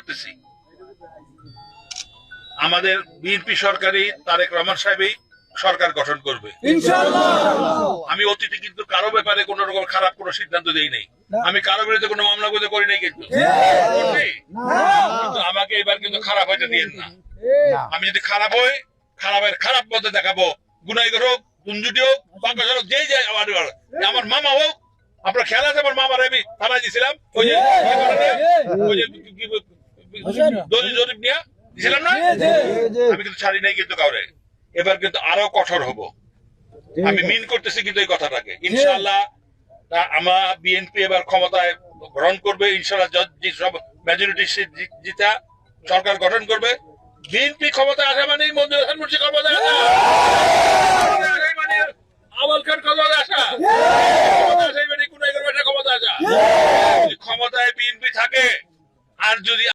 করতেছি আমাদের বিএনপি সরকারি তারেক রহমান সাহেবই সরকার গঠন করবে আমি অতীতে কিন্তু কারো ব্যাপারে কোন রকম খারাপ কোনো সিদ্ধান্ত দেই নাই আমি কারো বিরুদ্ধে কোনো মামলা করতে করি নাই কিন্তু আমাকে এবার কিন্তু খারাপ হইতে দিয়েন না আমি যদি খারাপ হই খারাপের খারাপ পথে দেখাবো গুনাইগার হোক কুঞ্জুটি হোক বাংলাদেশ হোক যেই যায় আমার মামা হোক আপনার খেয়াল আছে আমার মামার আমি থানায় দিয়েছিলাম ওই যে জরিপ নিয়ে দিয়েছিলাম না আমি কিন্তু ছাড়ি নাই কিন্তু কাউরে এবার কিন্তু আরো কঠোর হব আমি মিন করতেছি কিন্তু এই কথাটাকে ইনশাআল্লাহ আমার বিএনপি এবার ক্ষমতায় গ্রহণ করবে ইনশাআল্লাহ সব মেজরিটি সিট জিতা সরকার গঠন করবে বিএনপি ক্ষমতায় আসা মানে মঞ্জুর হাসান মুন্সি ক্ষমতায় আসা মানে আওয়াল খান ক্ষমতায় আসা ক্ষমতায় বিএনপি থাকে আর যদি